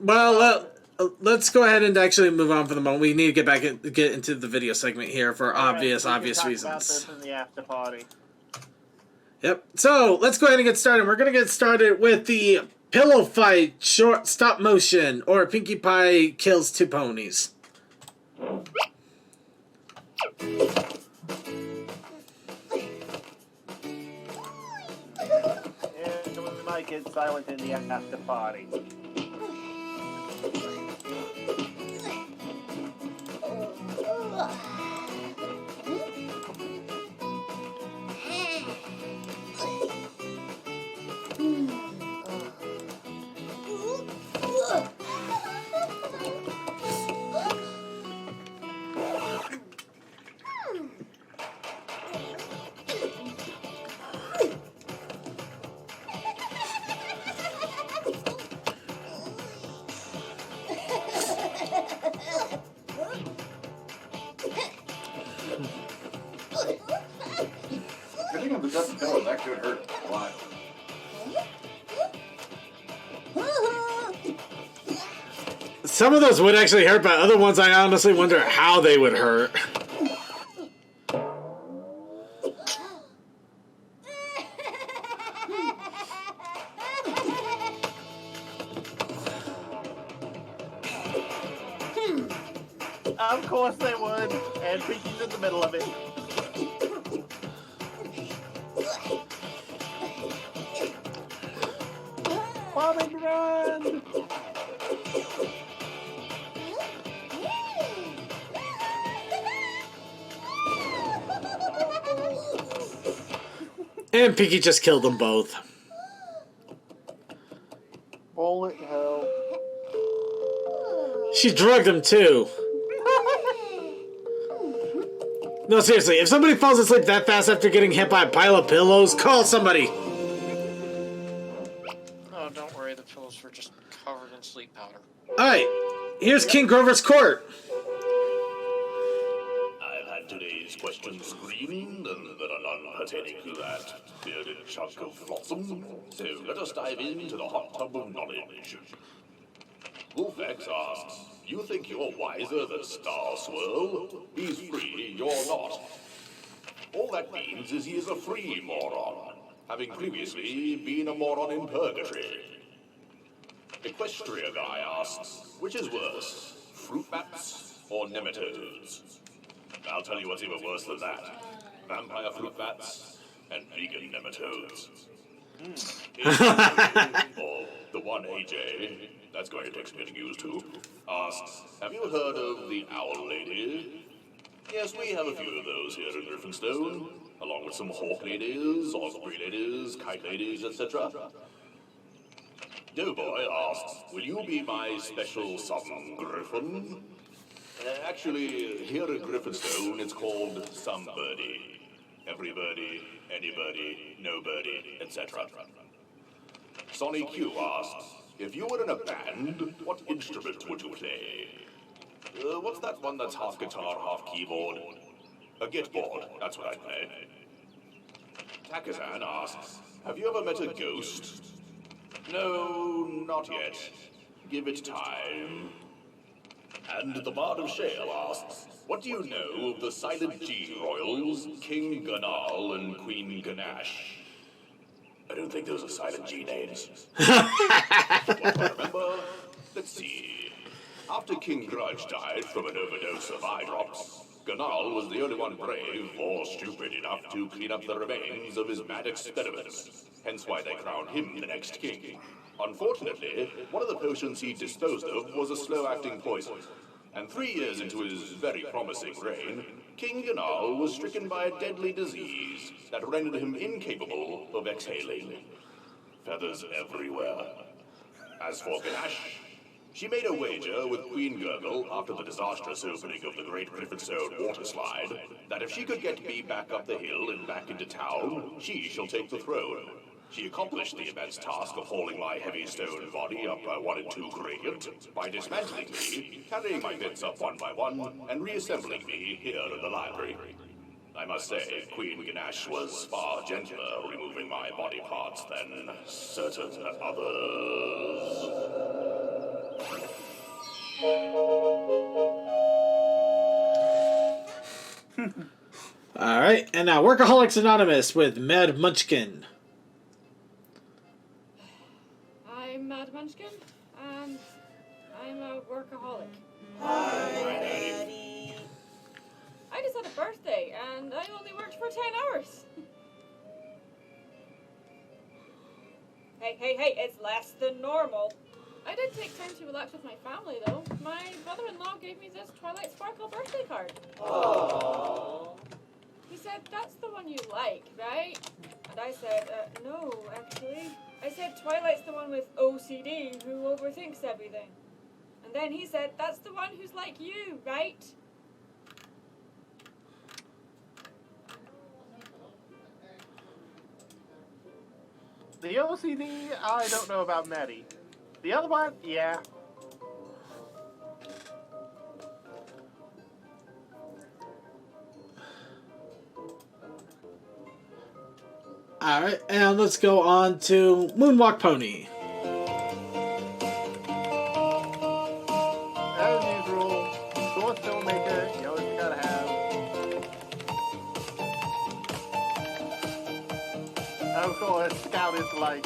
Well, let's go ahead and actually move on for the moment. We need to get into the video segment here for obvious reasons. About this in the after party. Yep. So let's go ahead and get started. We're gonna get started with the pillow fight short stop motion, or Pinkie Pie kills two ponies. And we might get silent in the after party. Getting the doesn't know that could hurt a lot. Some of those would actually hurt, but other ones I honestly wonder how they would hurt. Of course they would, and Pinkie's in the middle of it. Bomb and run! And Pinkie just killed them both. Bullet hell. She drugged him too. No, seriously, if somebody falls asleep that fast after getting hit by a pile of pillows, call somebody. Oh, don't worry, the pillows were just covered in sleep powder. Alright, here's King Grover's court. I've had today's questions screened, and there are none pertaining to that bearded chunk of flotsam, so let us dive into the hot tub of knowledge. Wolfex asks, you think you're wiser than Star Swirl? He's free, you're not. All that means is he is a free moron, having previously been a moron in purgatory. Equestria guy asks, which is worse, fruit bats or nematodes? I'll tell you what's even worse than that. Vampire fruit bats and vegan nematodes. Or the one AJ, that's going to take some getting used to, asks, have you heard of the Owl Lady? Yes, we have a few of those here in Griffinstone, along with some hawk ladies, osprey ladies, kite ladies, etc. Doughboy asks, will you be my special southern griffin? Actually, here at Griffinstone, it's called some birdie. Every birdie, any birdie, no birdie, etc. Sonny Q asks, if you were in a band, what instrument would you play? What's that one that's half guitar, half keyboard? A gitboard, that's what I'd play. Takazan asks, have you ever met a ghost? No, not yet. Give it time. And the Bard of Shale asks, what do you know of the Silent G royals, King Gunal and Queen Ganache? I don't think those are Silent G names. What do I remember? Let's see. After King Grudge died from an overdose of eye drops, Gunal was the only one brave or stupid enough to clean up the remains of his mad experiments, hence why they crowned him the next king. Unfortunately, one of the potions he disposed of was a slow-acting poison, and 3 years into his very promising reign, King Gunal was stricken by a deadly disease that rendered him incapable of exhaling. Feathers everywhere. As for Ganache, she made a wager with Queen Gurgle after the disastrous opening of the Great Griffinstone water slide that if she could get me back up the hill and back into town, she shall take the throne. She accomplished the immense task of hauling my heavy stone body up a 1 and 2 gradient by dismantling me, carrying my bits up one by one, and reassembling me here in the library. I must say, Queen Ganache was far gentler removing my body parts than certain others. Alright, and now Workaholics Anonymous with Mad Munchkin. I'm Mad Munchkin, and I'm a workaholic. I just had a birthday, and I only worked for 10 hours. Hey, it's less than normal. I did take time to relax with my family, though. My brother-in-law gave me this Twilight Sparkle birthday card. Aww. He said, that's the one you like, right? And I said, no, actually. I said, Twilight's the one with OCD who overthinks everything. And then he said, that's the one who's like you, right? The OCD, I don't know about Maddie. The other one, yeah. Alright, and let's go on to Moonwalk Pony. As usual, source filmmaker, you always gotta have. Of course, Scout is like.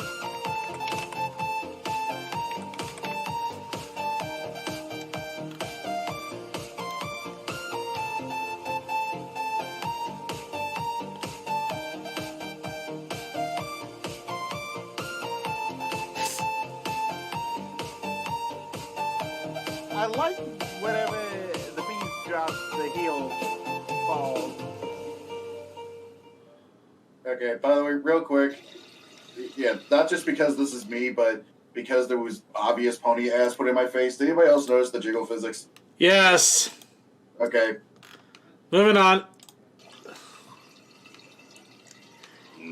I like whenever the beast drops, the heel falls. Okay, by the way, real quick, yeah, not just because this is me, but because there was obvious pony ass put in my face. Did anybody else notice the jiggle physics? Yes. Okay. Moving on.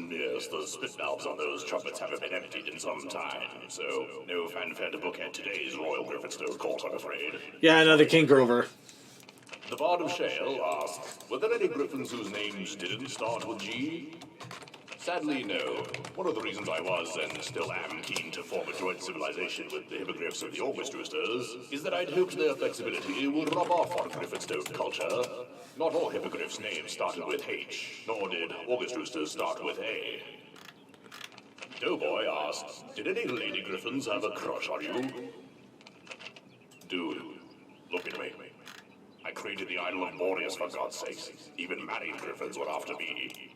Yes, the spit valves on those trumpets haven't been emptied in some time, so no fanfare to bookend today's Royal Griffithstow Court, I'm afraid. Yeah, another King Grover. The Bard of Shale asks, were there any griffins whose names didn't start with G? Sadly, no. One of the reasons I was, and still am, keen to form a joint civilization with the hippogriffs of the August Roosters is that I'd hoped their flexibility would rub off on Griffithstow culture. Not all hippogriffs' names started with H, nor did August Roosters start with A. Doughboy asks, did any lady griffins have a crush on you? Dude, look at me. I created the idol of Boreas, for God's sakes. Even married griffins were after me.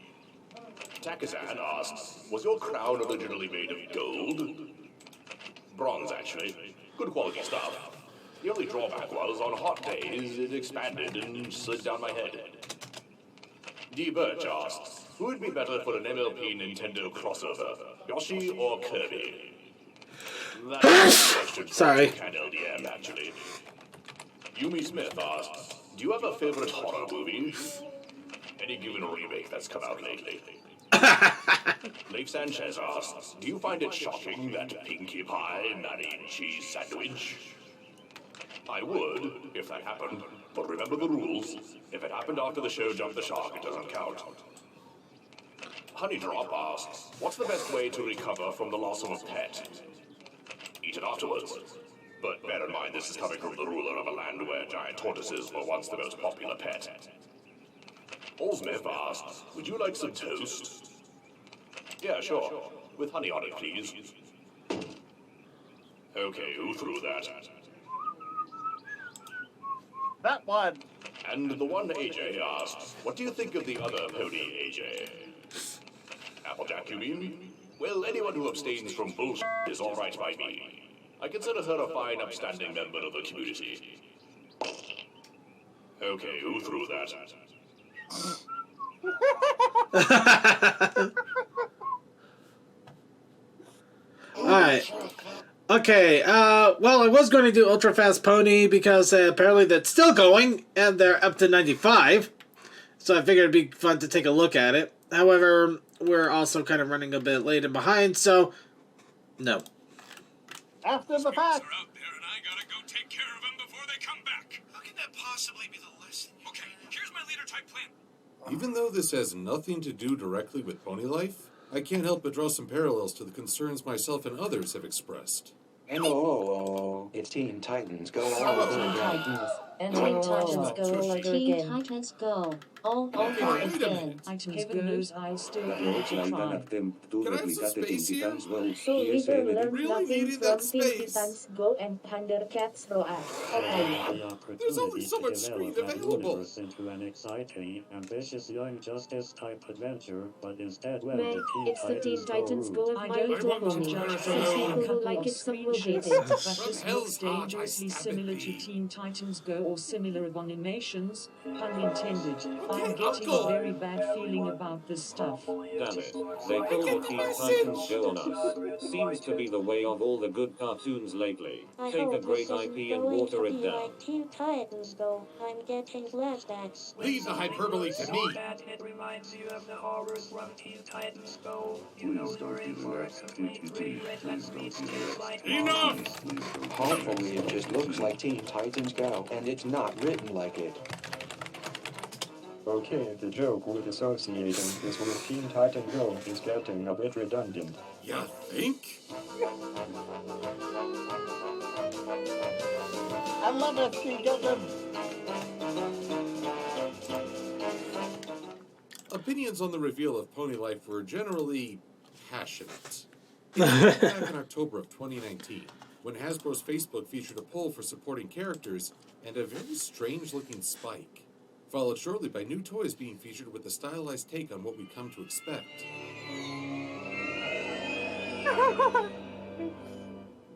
Takazan asks, was your crown originally made of gold? Bronze, actually. Good quality stuff. The only drawback was, on hot days, it expanded and slid down my head. D. Birch asks, who would be better for an MLP Nintendo crossover, Yoshi or Kirby? That's a question for Sorry. Can LDM, actually. Yumi Smith asks, do you have a favorite horror movie? Any given remake that's come out lately? Leif Sanchez asks, do you find it shocking that Pinkie Pie married cheese sandwich? I would, if that happened, but remember the rules. If it happened after the show jumped the shark, it doesn't count. Honeydrop asks, what's the best way to recover from the loss of a pet? Eat it afterwards. But bear in mind, this is coming from the ruler of a land where giant tortoises were once the most popular pet. Olsmith asks, would you like some toast? Yeah, sure. With honey on it, please. Okay, who threw that? That one. And the one AJ asks, what do you think of the other pony, AJ? Applejack, you mean? Well, anyone who abstains from bullshit is alright by me. I consider her a fine, upstanding member of the community. Okay, who threw that? Alright. Okay, well, I was going to do Ultra Fast Pony because apparently that's still going, and they're up to 95. So I figured it'd be fun to take a look at it. However, we're also kind of running a bit late and behind, so no. After the fact. Are out there and I gotta go take care of them before they come back. How can that possibly be the lesson? Okay, here's my leader-type plan. Even though this has nothing to do directly with pony life, I can't help but draw some parallels to the concerns myself and others have expressed. Hello. It's Teen Titans Go all Oh, over Teen again. Titans. And Teen Titans Go all over Teen again. Titans Go. All Okay, over wait a again. minute. Titans Heaven Go. knows I still La feel rocha to iban try. a tem tu Can I have some replicate Teen space here? Titans Go. So Yes, either Emily. learn Really nothing needed that from Teen space. Titans Go and Thundercats Roar. Okay. There's only so much screen available. Into an exciting, ambitious young justice-type adventure, but instead where Man, the Teen it's the Teen Titans Go of rule. My Little want to Pony. judge Some those people will like it, some will hate it. But From this hell's looks heart I dangerously stab similar at to thee. Teen Titans Go or similar animations, pun intended. Okay, I'm getting Uncle. a very bad feeling about this stuff. Damn it. They pulled the Teen Titans Go on us. Seems to be the way of all the good cartoons lately. I Take a hope great this IP isn't and going water to it be down. like Teen Titans Go. I'm getting flashbacks. Leave the hyperbole to me. It reminds you of the horrors from Teen Titans Go. You know the rings were completely red and beats like Enough! Hopefully it just looks like Teen Titans Go, and it's not written like it. Okay, the joke with associating this with Teen Titan Go is getting a bit redundant. You think? I love it, Steve Gilgum. Opinions on the reveal of Pony Life were generally passionate. Back in October of 2019, when Hasbro's Facebook featured a poll for supporting characters and a very strange-looking Spike, followed shortly by new toys being featured with a stylized take on what we've come to expect.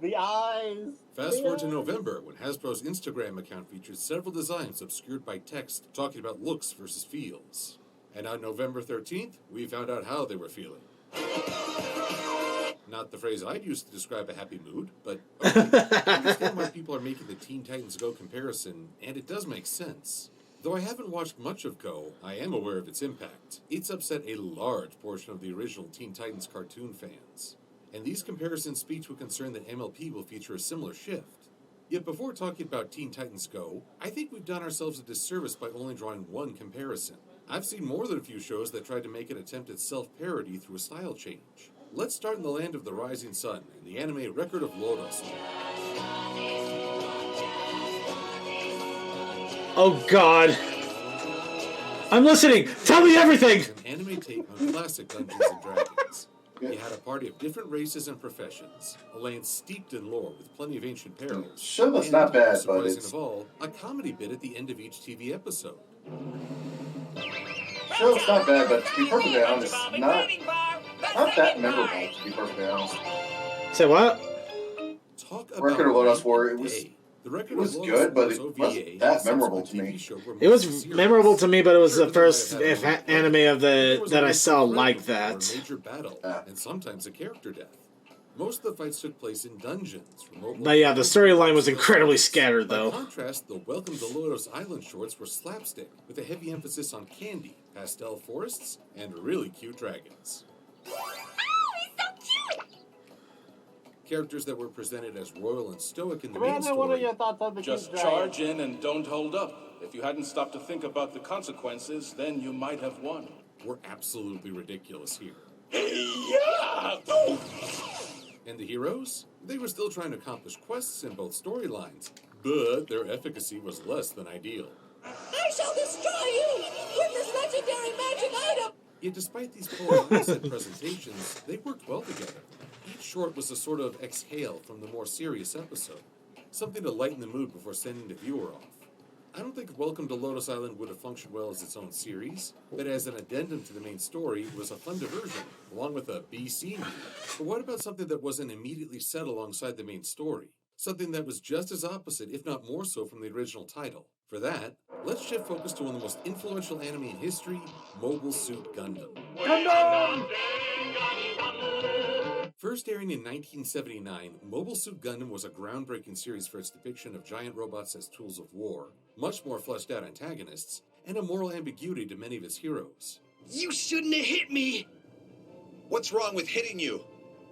The eyes. Fast forward to November, when Hasbro's Instagram account featured several designs obscured by text talking about looks versus feels. And on November 13th, we found out how they were feeling. Not the phrase I'd use to describe a happy mood, but okay, I understand why people are making the Teen Titans Go comparison, and it does make sense. Though I haven't watched much of Go, I am aware of its impact. It's upset a large portion of the original Teen Titans cartoon fans. And these comparisons speak to a concern that MLP will feature a similar shift. Yet before talking about Teen Titans Go, I think we've done ourselves a disservice by only drawing one comparison. I've seen more than a few shows that tried to make an attempt at self-parody through a style change. Let's start in the land of the rising sun and the anime Record of Lodos. Oh God. I'm listening. Tell me everything. An anime take on classic Dungeons and Dragons. You had a party of different races and professions, a land steeped in lore with plenty of ancient perils. Sure, that's and, not bad, but surprising it's of all, a comedy bit at the end of each TV episode. sure it's not bad, but to be perfectly honest, not that memorable. To be perfectly honest, Say what? Talk about Record of Lodos War, it was day. The Record it was of Lodos good, but War's it OVA wasn't that and memorable to subsequent me. TV show were It was mostly serious. memorable to me, but it was the Sure, first they might have had a anime of There the was that I always saw a threat like before a that. major battle, and sometimes a character death. Most of the fights took place in dungeons. But yeah, the storyline was incredibly scattered, By though. contrast, the Welcome to Lodos Island shorts were slapstick, with a heavy emphasis on candy, pastel forests, and really cute dragons. Characters that were presented as royal and stoic in the main Amanda, what are story your thoughts on the Just King's charge Dragon? in and don't hold up. If you hadn't stopped to think about the consequences, then you might have won. were absolutely ridiculous here. Yeah! And the heroes? They were still trying to accomplish quests in both storylines, but their efficacy was less than ideal. I shall destroy you with this legendary magic item! Yet despite these polar opposite presentations, they worked well together. Each short was a sort of exhale from the more serious episode, something to lighten the mood before sending the viewer off. I don't think Welcome to Lodos Island would have functioned well as its own series, but as an addendum to the main story, it was a fun diversion, along with a BC movie. But what about something that wasn't immediately set alongside the main story? Something that was just as opposite, if not more so, from the original title. For that, let's shift focus to one of the most influential anime in history, Mobile Suit Gundam. Gundam! First airing in 1979, Mobile Suit Gundam was a groundbreaking series for its depiction of giant robots as tools of war, much more fleshed out antagonists, and a moral ambiguity to many of its heroes. You shouldn't have hit me! What's wrong with hitting you?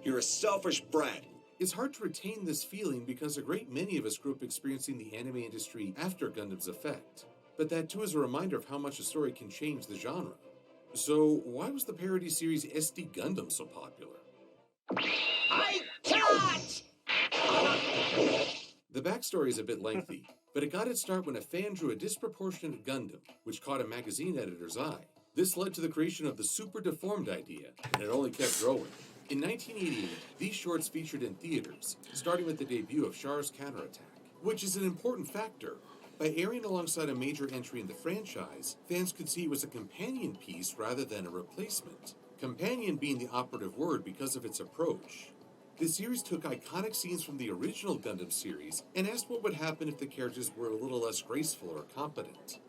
You're a selfish brat. It's hard to retain this feeling because a great many of us grew up experiencing the anime industry after Gundam's effect. But that too is a reminder of how much a story can change the genre. So why was the parody series SD Gundam so popular? I can't! The backstory is a bit lengthy, but it got its start when a fan drew a disproportionate Gundam, which caught a magazine editor's eye. This led to the creation of the super deformed idea, and it only kept growing. In 1988, these shorts featured in theaters, starting with the debut of Char's Counterattack, which is an important factor. By airing alongside a major entry in the franchise, fans could see it was a companion piece rather than a replacement. Companion being the operative word because of its approach. The series took iconic scenes from the original Gundam series and asked what would happen if the characters were a little less graceful or competent.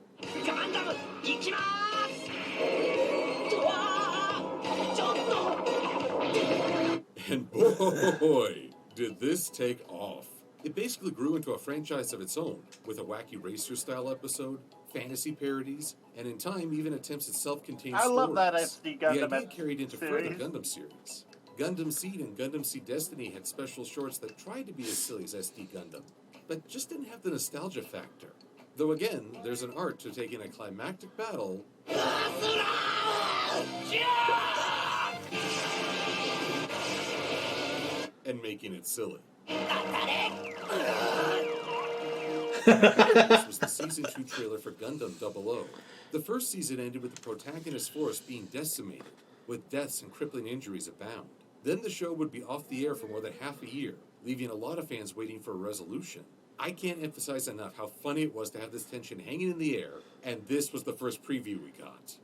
And boy, did this take off. It basically grew into a franchise of its own, with a wacky racer-style episode, fantasy parodies, and in time even attempts at self-contained stories. I love that SD Gundam The idea carried into series. further Gundam series. Gundam Seed and Gundam Seed Destiny had special shorts that tried to be as silly as SD Gundam, but just didn't have the nostalgia factor. Though again, there's an art to taking a climactic battle and making it silly. This was the Season 2 trailer for Gundam 00. The first season ended with the protagonist's force being decimated, with deaths and crippling injuries abound. Then the show would be off the air for more than half a year, leaving a lot of fans waiting for a resolution. I can't emphasize enough how funny it was to have this tension hanging in the air, and this was the first preview we got.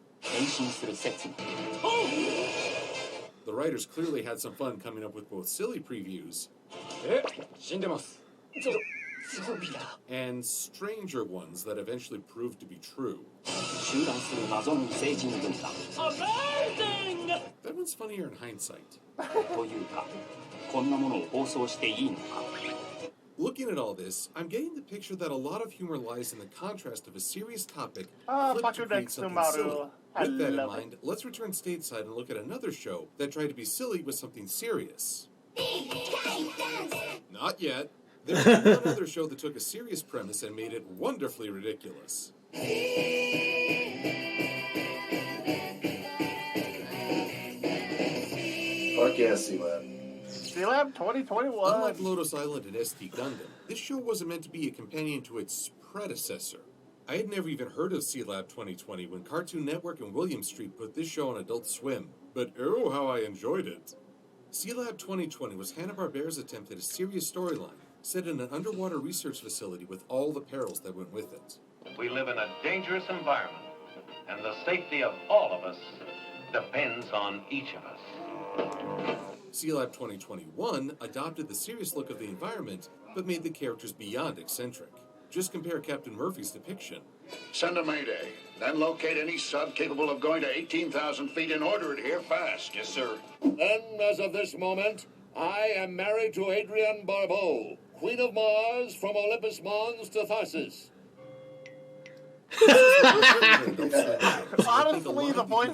The writers clearly had some fun coming up with both silly previews and stranger ones that eventually proved to be true. Amazing! That one's funnier in hindsight. Looking at all this, I'm getting the picture that a lot of humor lies in the contrast of a serious topic flipped to create something silly. With that in mind, let's return stateside and look at another show that tried to be silly with something serious. Not yet. There's one other show that took a serious premise and made it wonderfully ridiculous. Fuck yeah, C-Lab. C-Lab 2021. Unlike Lotus Island and SD Gundam, this show wasn't meant to be a companion to its predecessor. I had never even heard of C-Lab 2020 when Cartoon Network and William Street put this show on Adult Swim, but oh how I enjoyed it. C-Lab 2020 was Hanna-Barbera's attempt at a serious storyline, set in an underwater research facility with all the perils that went with it. We live in a dangerous environment, and the safety of all of us depends on each of us. C-Lab 2021 adopted the serious look of the environment, but made the characters beyond eccentric. Just compare Captain Murphy's depiction. Send a mayday. Then locate any sub capable of going to 18,000 feet and order it here fast. Yes, sir. And as of this moment, I am married to Adrienne Barbeau, Queen of Mars from Olympus Mons to Tharsis. Honestly, the voice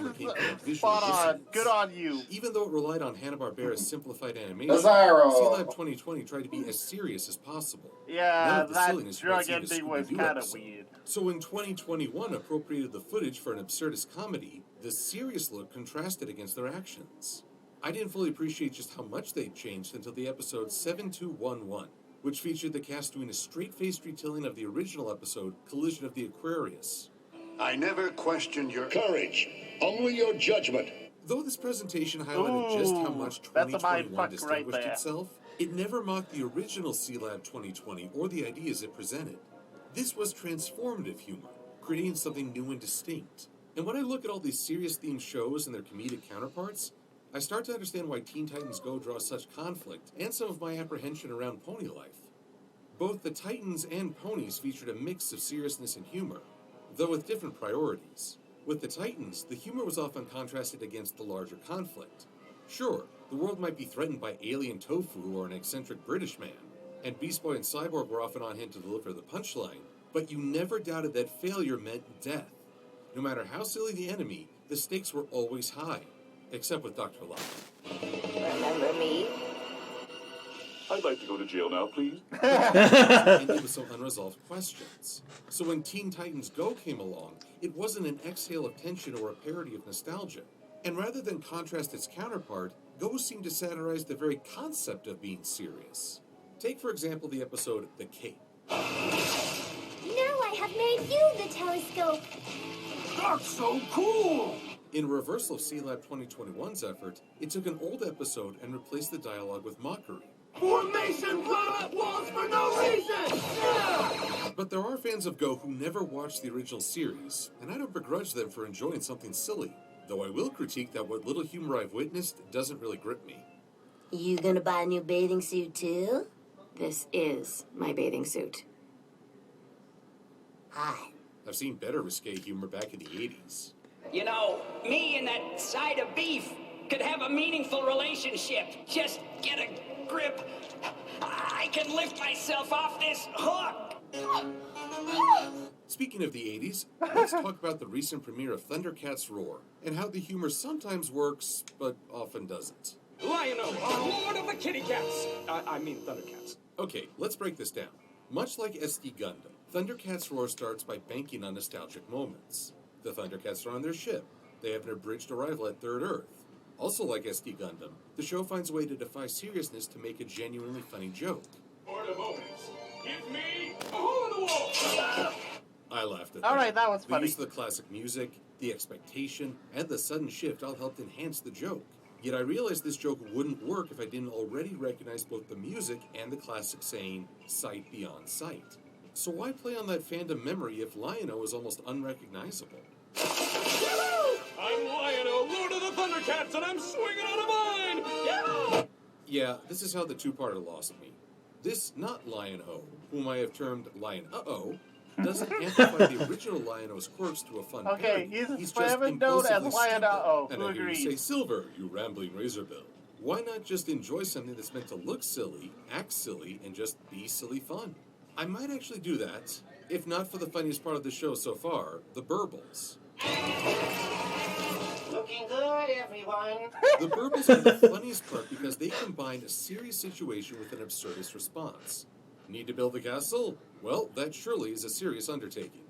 is spot on. Good on you. Even though it relied on Hanna-Barbera's simplified animation, Bizarro. C-Lab 2020 tried to be as serious as possible. Yeah, None of the that silliness you drug might see in a ending was Scooby-Doo kind of episode. weird. So when 2021 appropriated the footage for an absurdist comedy, the serious look contrasted against their actions. I didn't fully appreciate just how much they'd changed until the episode 7211, which featured the cast doing a straight-faced retelling of the original episode, Collision of the Aquarius. I never questioned your courage, only your judgment. Though this presentation highlighted just how much that's a 2021 right distinguished there. itself, it never mocked the original C-Lab 2020 or the ideas it presented. This was transformative humor, creating something new and distinct. And when I look at all these serious themed shows and their comedic counterparts, I start to understand why Teen Titans Go draws such conflict and some of my apprehension around pony life. Both the Titans and ponies featured a mix of seriousness and humor, though with different priorities. With the Titans, the humor was often contrasted against the larger conflict. Sure, the world might be threatened by alien tofu or an eccentric British man, and Beast Boy and Cyborg were often on hand to deliver the punchline, but you never doubted that failure meant death. No matter how silly the enemy, the stakes were always high, except with Dr. Locke. Remember me? I'd like to go to jail now, please. Ended with some unresolved questions. So when Teen Titans Go came along, it wasn't an exhale of tension or a parody of nostalgia. And rather than contrast its counterpart, Go seemed to satirize the very concept of being serious. Take, for example, the episode The Cape. Now I have made you the telescope. That's so cool! In reversal of C-Lab 2021's effort, it took an old episode and replaced the dialogue with mockery. Formation blow up walls for no reason! Yeah! But there are fans of Go who never watched the original series, and I don't begrudge them for enjoying something silly. Though I will critique that what little humor I've witnessed doesn't really grip me. You gonna buy a new bathing suit too? This is my bathing suit. Hi. I've seen better risque humor back in the 80s. You know, me and that side of beef could have a meaningful relationship. Just get a grip. I can lift myself off this hook. Speaking of the 80s, let's talk about the recent premiere of Thundercats Roar, and how the humor sometimes works, but often doesn't. Lion-O, Lord of the Kitty Cats. I mean Thundercats. Okay, let's break this down. Much like SD Gundam, Thundercats Roar starts by banking on nostalgic moments. The Thundercats are on their ship. They have an abridged arrival at Third Earth. Also like SD Gundam, the show finds a way to defy seriousness to make a genuinely funny joke. For the moments, give me a hole in the wall! I laughed at All right, that was The funny. use of the classic music, the expectation, and the sudden shift all helped enhance the joke. Yet I realized this joke wouldn't work if I didn't already recognize both the music and the classic saying, sight beyond sight. So why play on that fandom memory if Lion-O is almost unrecognizable? I'm Lion-O, Lord of the Thundercats, and I'm swinging on a vine! Yeah! Yeah, this is how the two-parter lost me. This not Lion-O, whom I have termed Lion-Uh-Oh, doesn't amplify the original Lion-O's quirks to a fun Okay, parody. he's just forever known as impulsively Lion-Uh-Oh. stupid. Who And I hear you agrees? say, Silver, you rambling Razorbill. Why not just enjoy something that's meant to look silly, act silly, and just be silly fun? I might actually do that, if not for the funniest part of the show so far, the burbles. Looking good, everyone. The burbles are the funniest part because they combine a serious situation with an absurdist response. Need to build a castle? Well, that surely is a serious undertaking.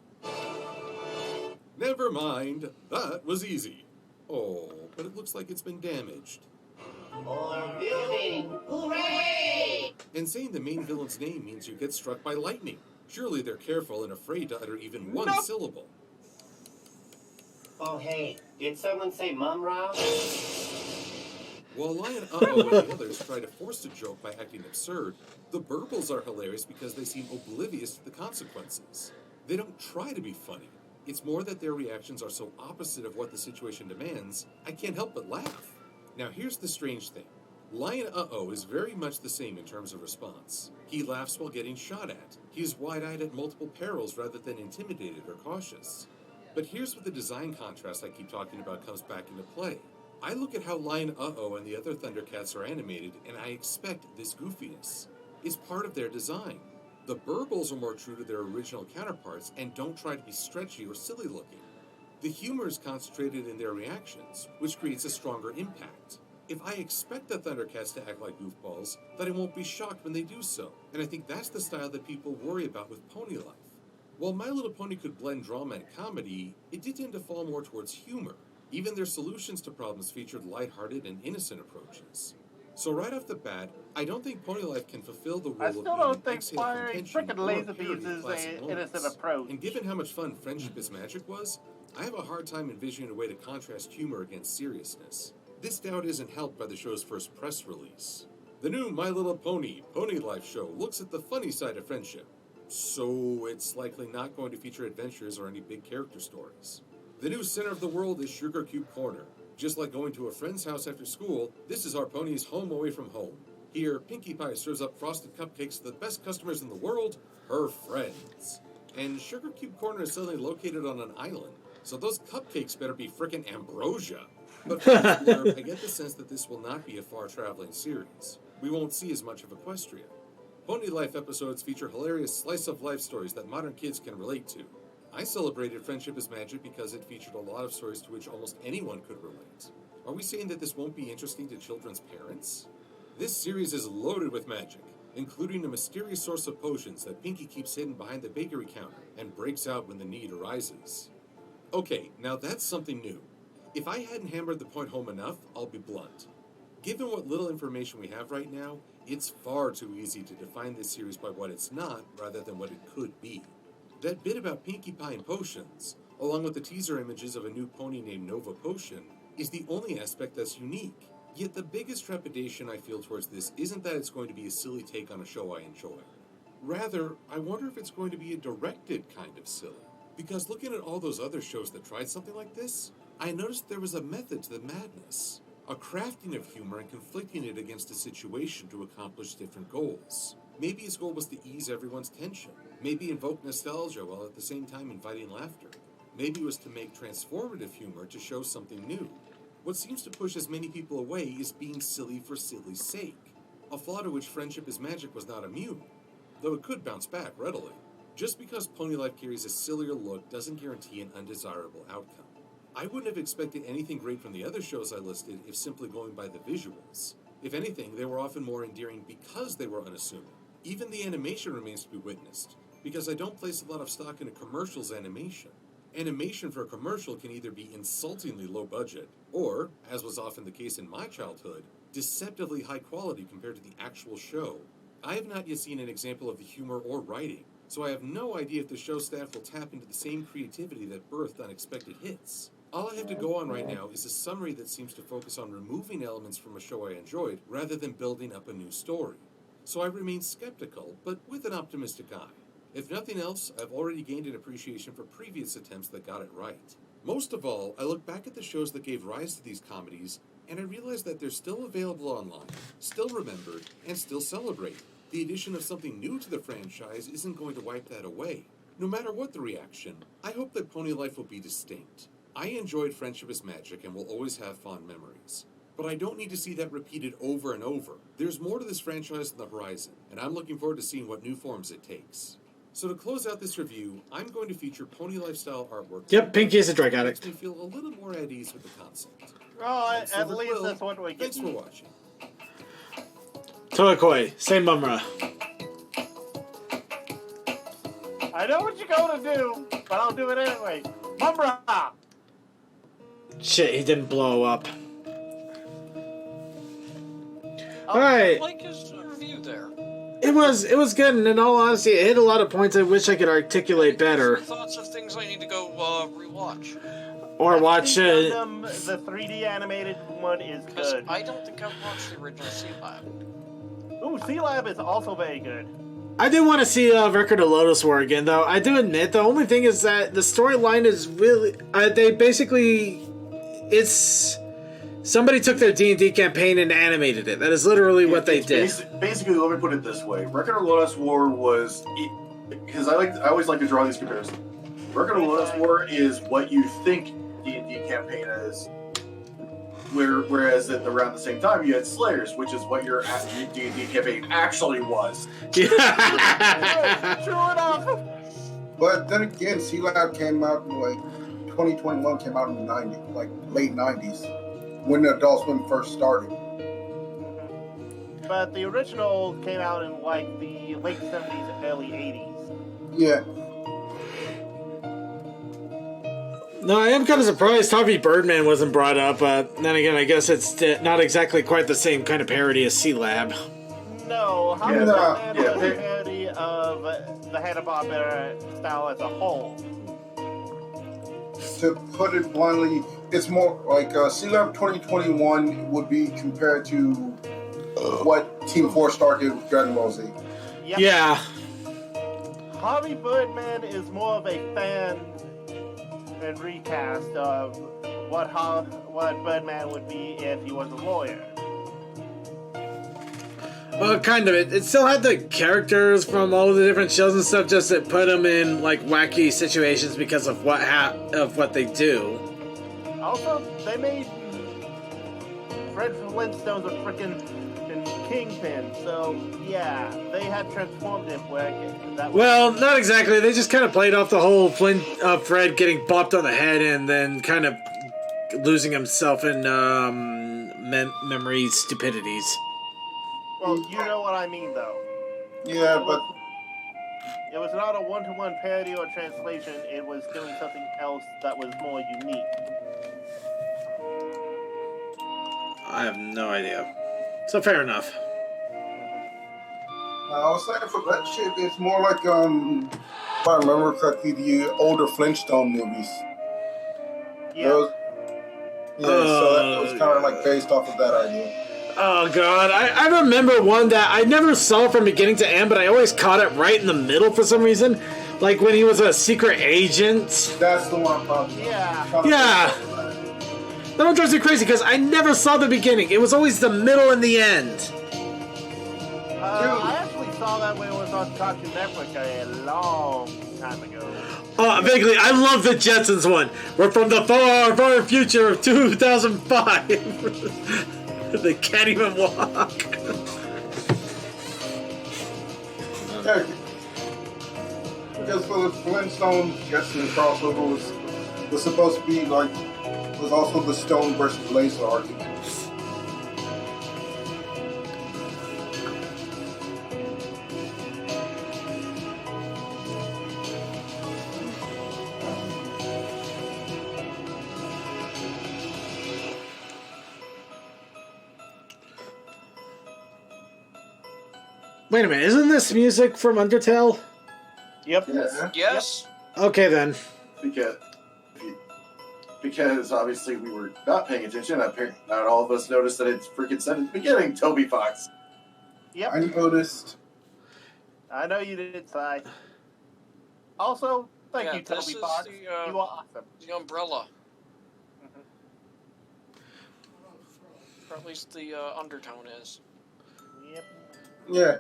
Never mind, that was easy. Oh, but it looks like it's been damaged. More building. Hooray! And saying the main villain's name means you get struck by lightning. Surely they're careful and afraid to utter even one syllable. Oh, hey, did someone say Mum-Ra? While Lion-Uh-Oh and the others try to force a joke by acting absurd, the burbles are hilarious because they seem oblivious to the consequences. They don't try to be funny. It's more that their reactions are so opposite of what the situation demands, I can't help but laugh. Now here's the strange thing. Lion-Uh-Oh is very much the same in terms of response. He laughs while getting shot at. He's wide-eyed at multiple perils rather than intimidated or cautious. But here's where the design contrast I keep talking about comes back into play. I look at how Lion-Uh-Oh and the other Thundercats are animated, and I expect this goofiness. It's part of their design. The burbles are more true to their original counterparts and don't try to be stretchy or silly looking. The humor is concentrated in their reactions, which creates a stronger impact. If I expect the Thundercats to act like goofballs, then I won't be shocked when they do so, and I think that's the style that people worry about with Pony Life. While My Little Pony could blend drama and comedy, it did tend to fall more towards humor. Even their solutions to problems featured lighthearted and innocent approaches. So right off the bat, I don't think Pony Life can fulfill the role I of still being don't an think exhale from firing tension frickin' or laser parody of beams is classic an moments. innocent approach. And given how much fun Friendship is Magic was, I have a hard time envisioning a way to contrast humor against seriousness. This doubt isn't helped by the show's first press release. The new My Little Pony, Pony Life show looks at the funny side of friendship. So it's likely not going to feature adventures or any big character stories. The new center of the world is Sugar Cube Corner. Just like going to a friend's house after school, this is our pony's home away from home. Here, Pinkie Pie serves up frosted cupcakes to the best customers in the world, her friends. And Sugar Cube Corner is suddenly located on an island, so those cupcakes better be frickin' ambrosia. But from this blurb, I get the sense that this will not be a far-traveling series. We won't see as much of Equestria. Pony Life episodes feature hilarious slice-of-life stories that modern kids can relate to. I celebrated Friendship is Magic because it featured a lot of stories to which almost anyone could relate. Are we saying that this won't be interesting to children's parents? This series is loaded with magic, including a mysterious source of potions that Pinkie keeps hidden behind the bakery counter and breaks out when the need arises. Okay, now that's something new. If I hadn't hammered the point home enough, I'll be blunt. Given what little information we have right now, It's far too easy to define this series by what it's not, rather than what it could be. That bit about Pinkie Pie and potions, along with the teaser images of a new pony named Nova Potion, is the only aspect that's unique. Yet the biggest trepidation I feel towards this isn't that it's going to be a silly take on a show I enjoy. Rather, I wonder if it's going to be a directed kind of silly. Because looking at all those other shows that tried something like this, I noticed there was a method to the madness. A crafting of humor and conflicting it against a situation to accomplish different goals. Maybe his goal was to ease everyone's tension. Maybe invoke nostalgia while at the same time inviting laughter. Maybe it was to make transformative humor to show something new. What seems to push as many people away is being silly for silly's sake. A flaw to which Friendship is Magic was not immune, though it could bounce back readily. Just because Pony Life carries a sillier look doesn't guarantee an undesirable outcome. I wouldn't have expected anything great from the other shows I listed if simply going by the visuals. If anything, they were often more endearing because they were unassuming. Even the animation remains to be witnessed, because I don't place a lot of stock in a commercial's animation. Animation for a commercial can either be insultingly low budget, or, as was often the case in my childhood, deceptively high quality compared to the actual show. I have not yet seen an example of the humor or writing, so I have no idea if the show staff will tap into the same creativity that birthed unexpected hits. All I have to go on right now is a summary that seems to focus on removing elements from a show I enjoyed rather than building up a new story. So I remain skeptical, but with an optimistic eye. If nothing else, I've already gained an appreciation for previous attempts that got it right. Most of all, I look back at the shows that gave rise to these comedies, and I realize that they're still available online, still remembered, and still celebrated. The addition of something new to the franchise isn't going to wipe that away. No matter what the reaction, I hope that Pony Life will be distinct. I enjoyed Friendship is Magic and will always have fond memories. But I don't need to see that repeated over and over. There's more to this franchise on the horizon, and I'm looking forward to seeing what new forms it takes. So to close out this review, I'm going to feature Pony Lifestyle artwork. Yep, Pinkie is a drug addict. Makes me feel a little more at ease with the concept. Oh, at least that's what we get. Thanks for watching. Toakoi, same Mumra. I know what you're going to do, but I'll do it anyway. Mumra! Shit, he didn't blow up. I Alright. like his review there. It was good, and in all honesty, it hit a lot of points I wish I could articulate better. Thoughts of things I need to go rewatch. Or watch the 3D animated one is good. I don't think I've watched the original C-Lab. Ooh, C-Lab is also very good. I do want to see Record of Lodoss War again, though. I do admit, the only thing is that the storyline is really... they basically... It's... Somebody took their D&D campaign and animated it. That is literally what they did. Basically, let me put it this way. Record of Lodoss War was... Because I always like to draw these comparisons. Record of Lodoss War is what you think D&D campaign is. Whereas around the same time, you had Slayers, which is what your D&D campaign actually was. True enough. But then again, C-Lab came out in 2021 came out in the 90s, late 90s, when the Adult Swim first started. But the original came out in the late 70s, early 80s. Yeah. No, I am kind of surprised Harvey Birdman wasn't brought up, but then again, I guess it's not exactly quite the same kind of parody as C-Lab. No, Harvey Birdman was a parody of the Hanna-Barbera style as a whole. To put it bluntly, it's more like C-Lab 2021 would be compared to what Team 4 Star did with Dragon Ball Z. Yep. Yeah. Harvey Birdman is more of a fan and recast of what Birdman would be if he was a lawyer. Well, kind of. It still had the characters from all the different shows and stuff, just that put them in wacky situations because of what they do. Also, they made Fred Flintstone's a frickin' Kingpin, so yeah, they had transformative work. Well, not exactly. They just kind of played off the whole Fred getting bopped on the head and then kind of losing himself in memory stupidities. Well, you know what I mean, though. Yeah, but it was not a one-to-one parody or translation. It was doing something else that was more unique. I have no idea. So fair enough. I was saying for that shit, it's more like if I remember correctly, the older Flintstone movies. Yeah. So that was kind of like based off of that idea. Oh god, I remember one that I never saw from beginning to end, but I always caught it right in the middle for some reason. Like when he was a secret agent. That's the one I'm talking about. Yeah. That one drives me crazy because I never saw the beginning. It was always the middle and the end. I actually saw that when it was on Cartoon Network a long time ago. Oh, vaguely. I love the Jetsons one. We're from the far, far future of 2005. They can't even walk. Because for the Flintstone Jetson crossover was supposed to be like, was also the Stone versus Laser argument. Wait a minute, isn't this music from Undertale? Yep. Yes. Okay then. Because obviously we were not paying attention. Not all of us noticed that it's freaking said at the beginning, Toby Fox. Yep. I noticed. I know you did, Si. Also, thank you, Toby Fox. You are awesome. The umbrella. Or at least the undertone is. Yep. Yeah.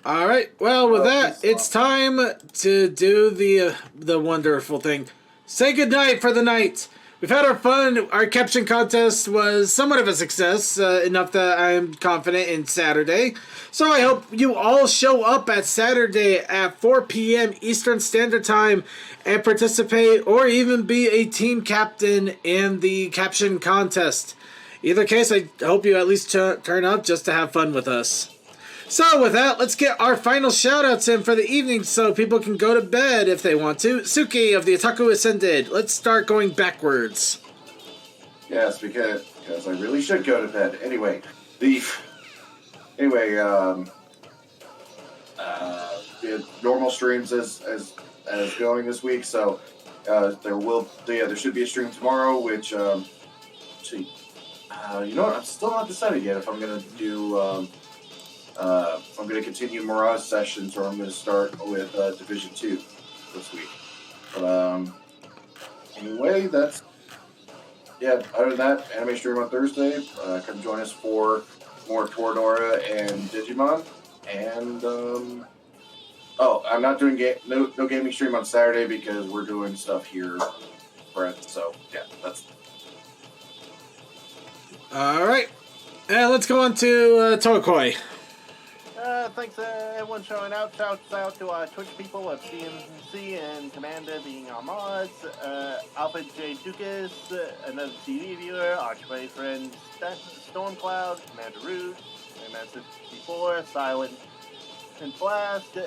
All right. Well, with that, it's time to do the wonderful thing. Say goodnight for the night. We've had our fun. Our caption contest was somewhat of a success, enough that I'm confident in Saturday. So I hope you all show up at Saturday at 4 p.m. Eastern Standard Time and participate or even be a team captain in the caption contest. Either case, I hope you at least turn up just to have fun with us. So with that, let's get our final shout-outs in for the evening so people can go to bed if they want to. Suki of the Otaku Ascended, let's start going backwards. Yes, because I really should go to bed. Anyway, the normal streams as going this week, so there should be a stream tomorrow, which you know what, I'm still not decided yet if I'm gonna do if I'm going to continue Mirage sessions or I'm going to start with Division 2 this week. But anyway, other than that, anime stream on Thursday. Come join us for more Toradora and Digimon. And I'm not doing no gaming stream on Saturday because we're doing stuff here, Brett. So yeah, that's. All right, and let's go on to Tokoi. Thanks everyone showing out. Shouts out to our Twitch people of CMC and Commander being our mods. Alpha J. Dukas, another TV viewer, Archway friend Stormcloud, Commander Root, Master 64, Silent and Blast,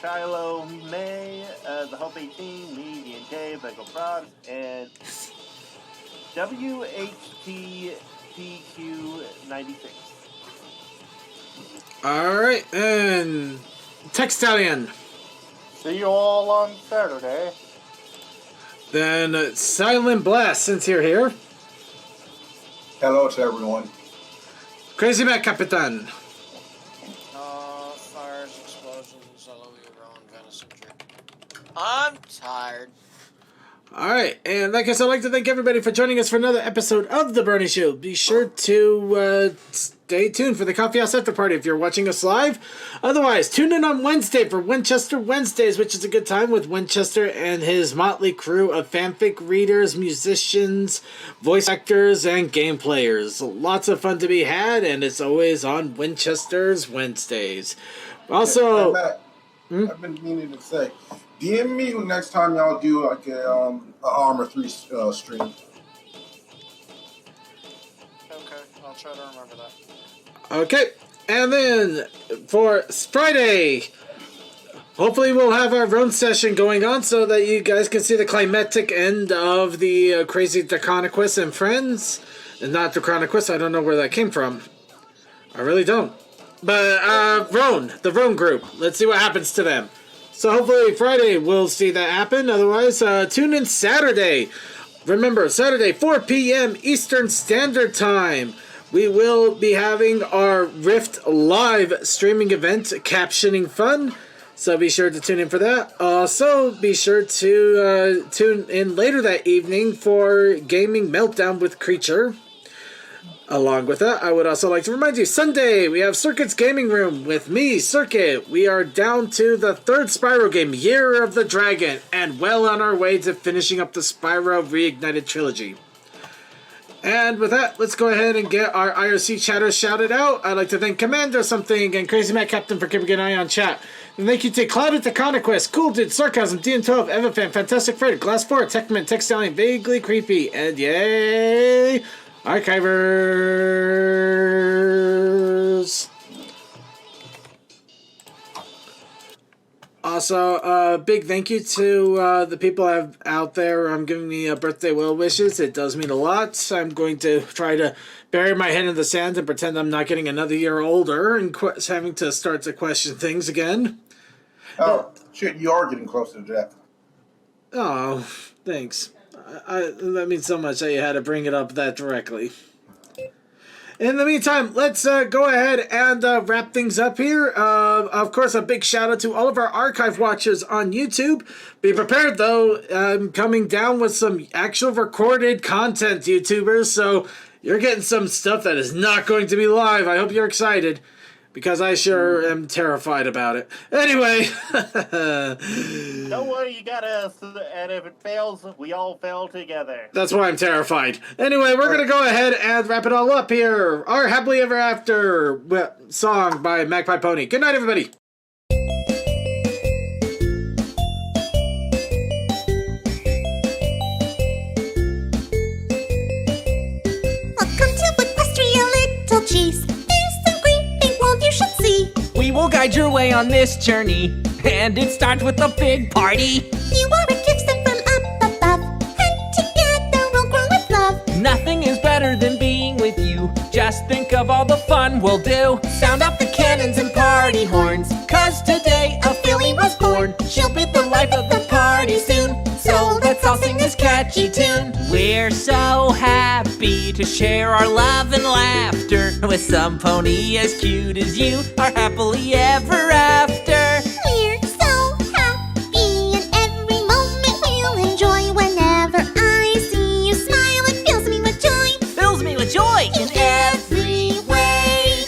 Shiloh May, the Hope 18, me, D&K, Beckle Probs, and WHTPQ96. Alright, and Textalion. See you all on Saturday. Then Silent Blast, since you're here. Hello to everyone. Crazy Matt Capitan. Fires, explosions, all over your own venison jerky. I'm tired. Alright, and like I said, I'd like to thank everybody for joining us for another episode of The Brony Show. Be sure to stay tuned for the Coffee House After Party if you're watching us live. Otherwise, tune in on Wednesday for Winchester Wednesdays, which is a good time with Winchester and his motley crew of fanfic readers, musicians, voice actors, and game players. Lots of fun to be had, and it's always on Winchester's Wednesdays. Also... Hey, Matt, I've been meaning to say... DM me next time y'all do like a Armor 3 stream. Okay, I'll try to remember that. Okay, and then for Friday, hopefully we'll have our own session going on so that you guys can see the climatic end of the Crazy Draconiquist and Friends. And not Draconiquist, I don't know where that came from. I really don't. But the Rome group. Let's see what happens to them. So hopefully Friday we'll see that happen. Otherwise, tune in Saturday. Remember, Saturday, 4 p.m. Eastern Standard Time. We will be having our Rift Live streaming event, Captioning Fun. So be sure to tune in for that. Also, be sure to tune in later that evening for Gaming Meltdown with Creature. Along with that, I would also like to remind you, Sunday, we have Circuit's Gaming Room with me, Circuit. We are down to the third Spyro game, Year of the Dragon, and well on our way to finishing up the Spyro Reignited trilogy. And with that, let's go ahead and get our IRC chatters shouted out. I'd like to thank Commander Something and Crazy Matt Captain for keeping an eye on chat. And thank you to Clouded to Conquest, Cool Dude, Sarcasm, DN12, Evafan, Fantastic Fred, Glass 4, Techman, Tech Stallion, Vaguely Creepy, and yay, Archivers! Also, big thank you to the people out there giving me birthday well wishes. It does mean a lot. I'm going to try to bury my head in the sand and pretend I'm not getting another year older and having to start to question things again. Oh, shit, you are getting closer to death. Oh, thanks. That means so much that you had to bring it up that directly. In the meantime, let's go ahead and wrap things up here. Of course, a big shout out to all of our archive watchers on YouTube. Be prepared, though. I'm coming down with some actual recorded content, YouTubers. So you're getting some stuff that is not going to be live. I hope you're excited, because I sure am terrified about it. Anyway. Don't worry, you got us. And if it fails, we all fail together. That's why I'm terrified. Anyway, we're going to go ahead and wrap it all up here. Our Happily Ever After song by Magpie Pony. Good night, everybody. Welcome to Equestria, little cheese. There's some great big world you should see. We will guide your way on this journey, and it starts with a big party. You are a gift sent from up above, and together we'll grow with love. Nothing is better than being with you. Just think of all the fun we'll do. Sound off the cannons and party horns, 'cause today a filly was born. She'll be the life of the party soon, so let's all sing this catchy tune. We're so happy to share our love and laughter with some pony as cute as you, our happily ever after. We're so happy, and every moment we'll enjoy. Whenever I see you smile, it fills me with joy. Fills me with joy in every way.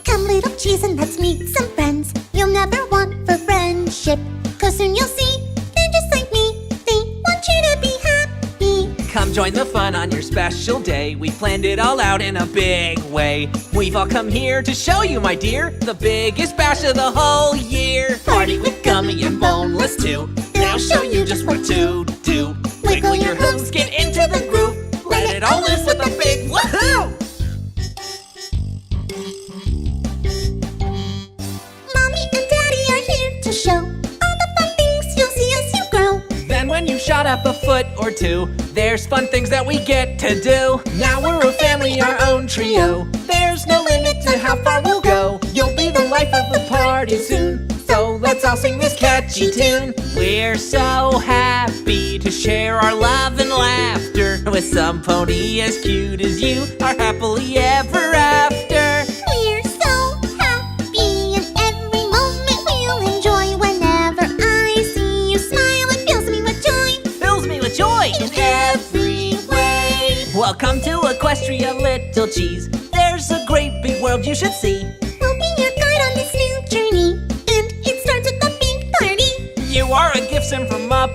Come, little cheese, and let's meet some friends you'll never want for friendship. 'Cause soon you'll see they're just like me. They want you to be happy. Come join the fun on your special day. We planned it all out in a big way. We've all come here to show you, my dear, the biggest bash of the whole year. Party with Gummy and Boneless too. They'll show you just what to do. Wiggle your hooves, get into the groove. Let it all loose with a big woohoo! Mommy and Daddy are here to show all the fun things you'll see as you grow. Then when you shot up a foot or two, there's fun things that we get to do. Now we're a family, our own trio. There's no limit to how far we'll go. You'll be the life of the party soon, so let's all sing this catchy tune. We're so happy to share our love and laughter with some pony as cute as you, our happily ever after. We're so happy, and every moment we'll enjoy. Whenever I see you smile, it fills me with joy. Fills me with joy in every way. Welcome to Equestria, little cheese. There's a great big world you should see. We'll be your guide on this new journey, and it starts with a big party. You are a gift sent from up